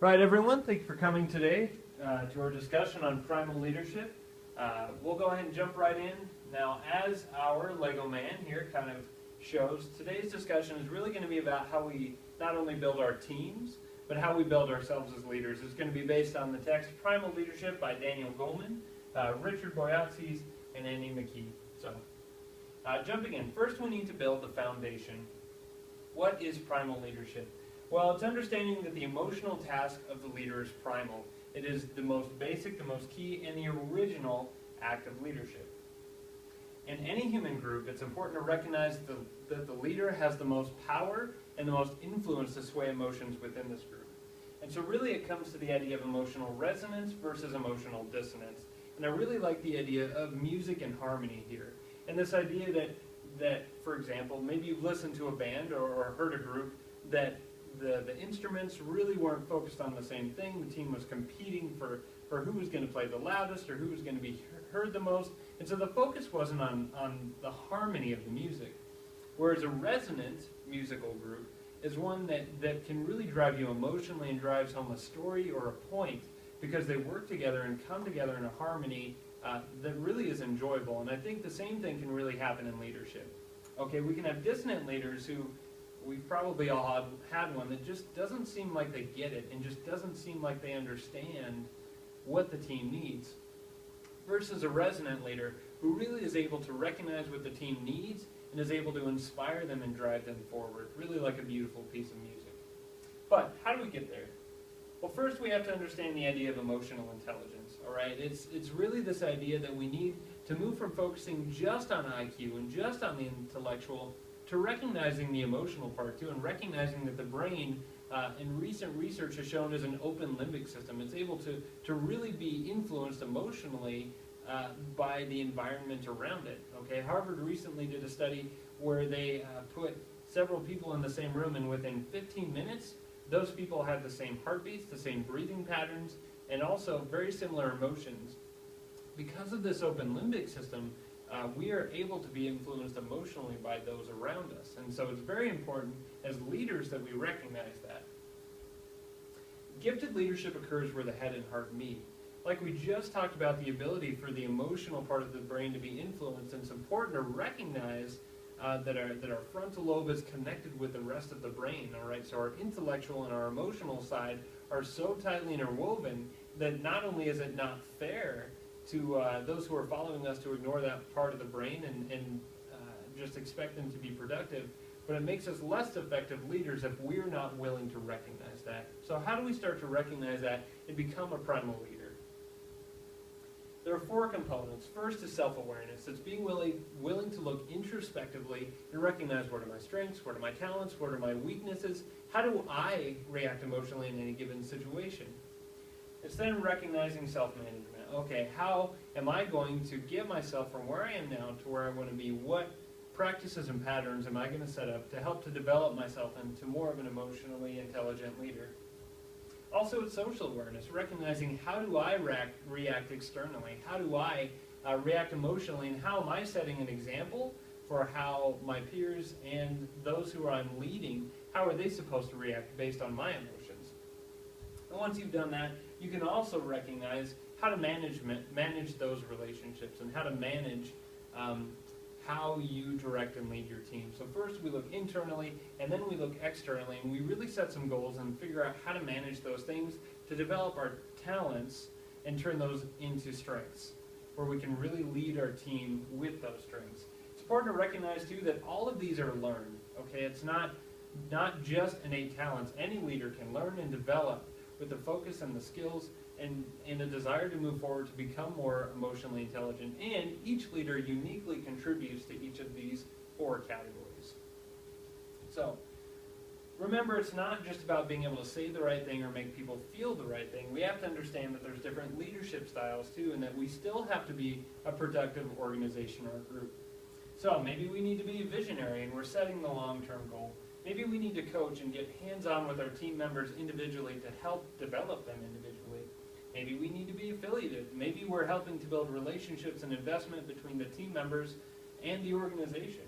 Right, everyone, thank you for coming today to our discussion on primal leadership. We'll go ahead and jump right in. Now, as our Lego man here kind of shows, today's discussion is really going to be about how we not only build our teams, but how we build ourselves as leaders. It's going to be based on the text Primal Leadership by Daniel Goleman, Richard Boyatzis, and Andy McKee. So, jumping in, first we need to build the foundation. What is primal leadership? Well, it's understanding that the emotional task of the leader is primal. It is the most basic, the most key, and the original act of leadership. In any human group, it's important to recognize that the leader has the most power and the most influence to sway emotions within this group. And so really it comes to the idea of emotional resonance versus emotional dissonance. And I really like the idea of music and harmony here. And this idea that for example, maybe you've listened to a band or heard a group that the instruments really weren't focused on the same thing. The team was competing for who was going to play the loudest or who was going to be heard the most. And so the focus wasn't on the harmony of the music. Whereas a resonant musical group is one that can really drive you emotionally and drives home a story or a point because they work together and come together in a harmony that really is enjoyable. And I think the same thing can really happen in leadership. Okay, we can have dissonant leaders who we've probably all had one that just doesn't seem like they get it and just doesn't seem like they understand what the team needs, versus a resonant leader who really is able to recognize what the team needs and is able to inspire them and drive them forward, really like a beautiful piece of music. But how do we get there? Well, first we have to understand the idea of emotional intelligence, all right? It's really this idea that we need to move from focusing just on IQ and just on the intellectual to recognizing the emotional part too, and recognizing that the brain in recent research has shown is an open limbic system. It's able to really be influenced emotionally by the environment around it. Okay, Harvard recently did a study where they put several people in the same room, and within 15 minutes, those people had the same heartbeats, the same breathing patterns, and also very similar emotions. Because of this open limbic system, we are able to be influenced emotionally by those around us. And so it's very important as leaders that we recognize that. Gifted leadership occurs where the head and heart meet. Like we just talked about, the ability for the emotional part of the brain to be influenced, and it's important to recognize that our frontal lobe is connected with the rest of the brain, all right? So our intellectual and our emotional side are so tightly interwoven that not only is it not fair to those who are following us to ignore that part of the brain and just expect them to be productive, but it makes us less effective leaders if we're not willing to recognize that. So how do we start to recognize that and become a primal leader? There are 4 components. First is self-awareness. It's being willing to look introspectively and recognize what are my strengths, what are my talents, what are my weaknesses, how do I react emotionally in any given situation? It's then recognizing self-management. Okay, how am I going to get myself from where I am now to where I want to be? What practices and patterns am I going to set up to help to develop myself into more of an emotionally intelligent leader? Also, it's social awareness, recognizing how do I react externally? How do I react emotionally, and how am I setting an example for how my peers and those who I'm leading, how are they supposed to react based on my emotions? And once you've done that, you can also recognize how to manage those relationships and how to manage how you direct and lead your team. So first we look internally, and then we look externally, and we really set some goals and figure out how to manage those things to develop our talents and turn those into strengths, where we can really lead our team with those strengths. It's important to recognize too that all of these are learned. Okay, it's not just innate talents. Any leader can learn and develop with the focus and the skills and a desire to move forward to become more emotionally intelligent. And each leader uniquely contributes to each of these 4 categories. So remember, it's not just about being able to say the right thing or make people feel the right thing. We have to understand that there's different leadership styles too, and that we still have to be a productive organization or a group. So maybe we need to be a visionary and we're setting the long-term goal. Maybe we need to coach and get hands-on with our team members individually to help develop them individually. Maybe we need to be affiliated. Maybe we're helping to build relationships and investment between the team members and the organization.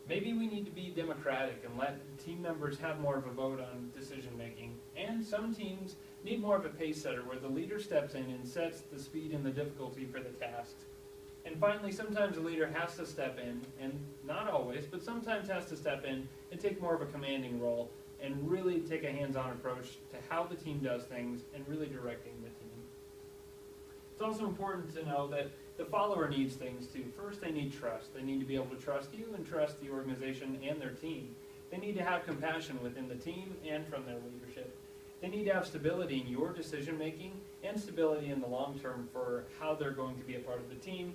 Maybe we need to be democratic and let team members have more of a vote on decision making. And again, some teams need more of a pace setter where the leader steps in and sets the speed and the difficulty for the tasks. And finally, sometimes a leader has to step in, and not always, but sometimes has to step in and take more of a commanding role and really take a hands-on approach to how the team does things and really directing the team. It's also important to know that the follower needs things too. First, they need trust. They need to be able to trust you and trust the organization and their team. They need to have compassion within the team and from their leadership. They need to have stability in your decision making and stability in the long term for how they're going to be a part of the team.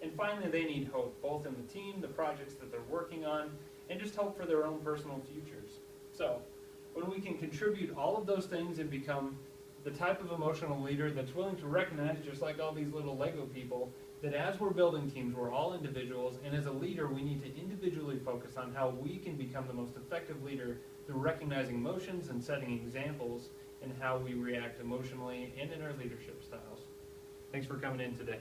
And finally, they need hope, both in the team, the projects that they're working on, and just hope for their own personal futures. So, when we can contribute all of those things and become the type of emotional leader that's willing to recognize, just like all these little Lego people, that as we're building teams, we're all individuals, and as a leader, we need to individually focus on how we can become the most effective leader through recognizing emotions and setting examples in how we react emotionally and in our leadership styles. Thanks for coming in today.